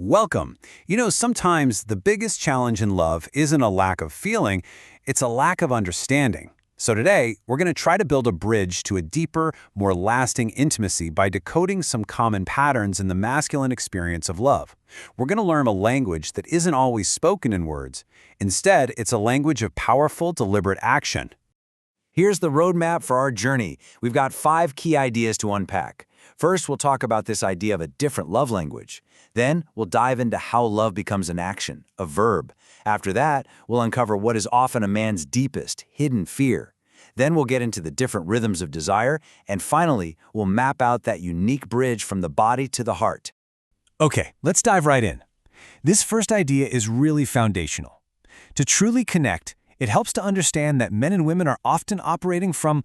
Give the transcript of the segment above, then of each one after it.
Welcome. Sometimes the biggest challenge in love isn't a lack of feeling, it's a lack of understanding. So today, we're going to try to build a bridge to a deeper, more lasting intimacy by decoding some common patterns in the masculine experience of love. We're going to learn a language that isn't always spoken in words. Instead, it's a language of powerful, deliberate action. Here's the roadmap for our journey. We've got 5 key ideas to unpack. First, we'll talk about this idea of a different love language. Then, we'll dive into how love becomes an action, a verb. After that, we'll uncover what is often a man's deepest, hidden fear. Then we'll get into the different rhythms of desire. And finally, we'll map out that unique bridge from the body to the heart. Okay, let's dive right in. This first idea is really foundational. To truly connect, it helps to understand that men and women are often operating from,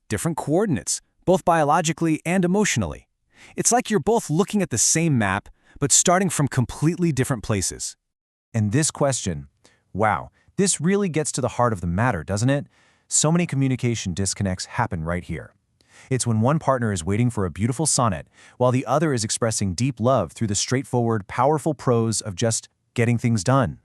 different coordinates, both biologically and emotionally. It's like you're both looking at the same map, but starting from completely different places. And this question, this really gets to the heart of the matter, doesn't it? So many communication disconnects happen right here. It's when one partner is waiting for a beautiful sonnet, while the other is expressing deep love through the straightforward, powerful prose of just getting things done.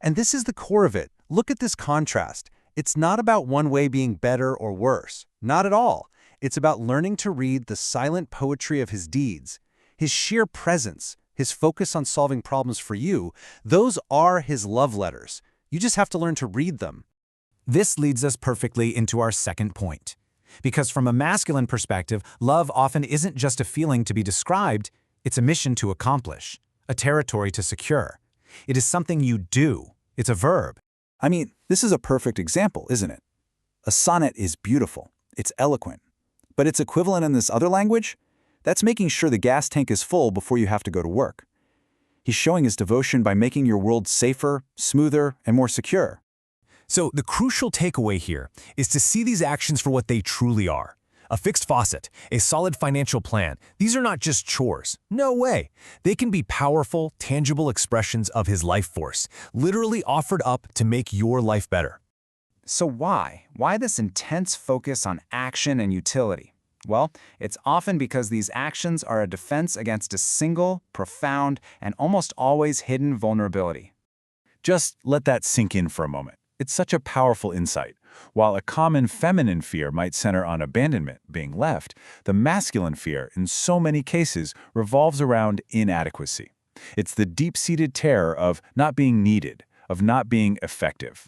And this is the core of it. Look at this contrast. It's not about one way being better or worse. Not at all. It's about learning to read the silent poetry of his deeds, his sheer presence, his focus on solving problems for you. Those are his love letters. You just have to learn to read them. This leads us perfectly into our second point. Because from a masculine perspective, love often isn't just a feeling to be described, it's a mission to accomplish, a territory to secure. It is something you do. It's a verb. This is a perfect example, isn't it? A sonnet is beautiful. It's eloquent. But its equivalent in this other language? That's making sure the gas tank is full before you have to go to work. He's showing his devotion by making your world safer, smoother, and more secure. So the crucial takeaway here is to see these actions for what they truly are. A fixed faucet, a solid financial plan. These are not just chores. No way. They can be powerful, tangible expressions of his life force, literally offered up to make your life better. So why? Why this intense focus on action and utility? Well, it's often because these actions are a defense against a single, profound, and almost always hidden vulnerability. Just let that sink in for a moment. It's such a powerful insight. While a common feminine fear might center on abandonment, being left, the masculine fear, in so many cases, revolves around inadequacy. It's the deep-seated terror of not being needed, of not being effective.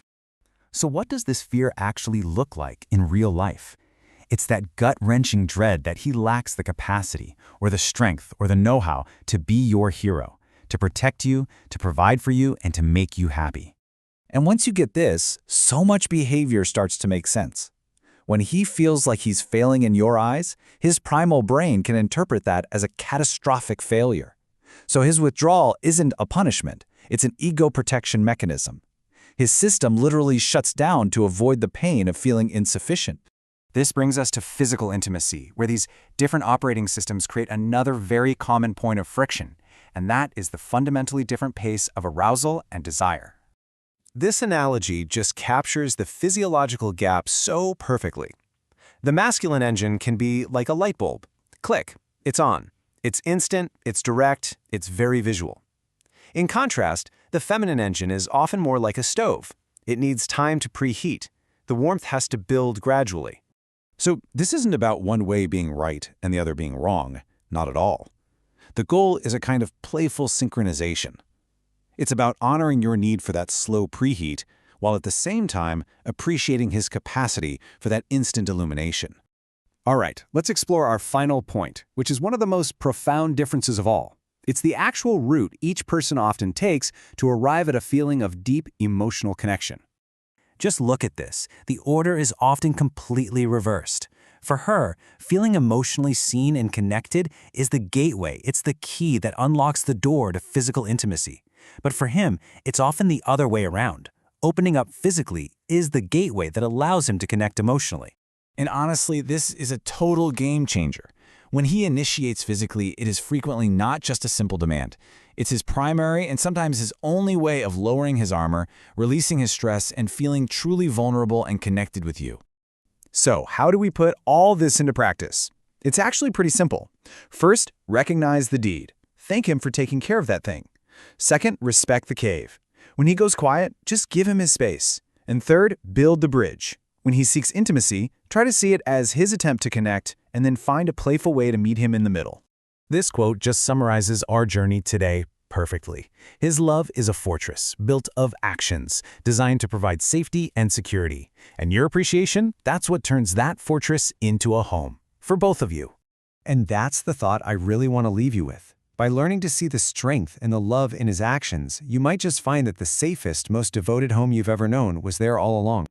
So what does this fear actually look like in real life? It's that gut-wrenching dread that he lacks the capacity, or the strength, or the know-how to be your hero, to protect you, to provide for you, and to make you happy. And once you get this, so much behavior starts to make sense. When he feels like he's failing in your eyes, his primal brain can interpret that as a catastrophic failure. So his withdrawal isn't a punishment, it's an ego protection mechanism. His system literally shuts down to avoid the pain of feeling insufficient. This brings us to physical intimacy, where these different operating systems create another very common point of friction, and that is the fundamentally different pace of arousal and desire. This analogy just captures the physiological gap so perfectly. The masculine engine can be like a light bulb. Click, it's on. It's instant, it's direct, it's very visual. In contrast, the feminine engine is often more like a stove. It needs time to preheat. The warmth has to build gradually. So this isn't about one way being right and the other being wrong, not at all. The goal is a kind of playful synchronization. It's about honoring your need for that slow preheat, while at the same time appreciating his capacity for that instant illumination. All right, let's explore our final point, which is one of the most profound differences of all. It's the actual route each person often takes to arrive at a feeling of deep emotional connection. Just look at this. The order is often completely reversed. For her, feeling emotionally seen and connected is the gateway. It's the key that unlocks the door to physical intimacy. But for him, it's often the other way around. Opening up physically is the gateway that allows him to connect emotionally. And honestly, this is a total game changer. When he initiates physically, it is frequently not just a simple demand. It's his primary and sometimes his only way of lowering his armor, releasing his stress, and feeling truly vulnerable and connected with you. So, how do we put all this into practice? It's actually pretty simple. First, recognize the deed. Thank him for taking care of that thing. Second, respect the cave. When he goes quiet, just give him his space. And third, build the bridge. When he seeks intimacy, try to see it as his attempt to connect, and then find a playful way to meet him in the middle. This quote just summarizes our journey today perfectly. His love is a fortress built of actions, designed to provide safety and security. And your appreciation, that's what turns that fortress into a home. For both of you. And that's the thought I really want to leave you with. By learning to see the strength and the love in his actions, you might just find that the safest, most devoted home you've ever known was there all along.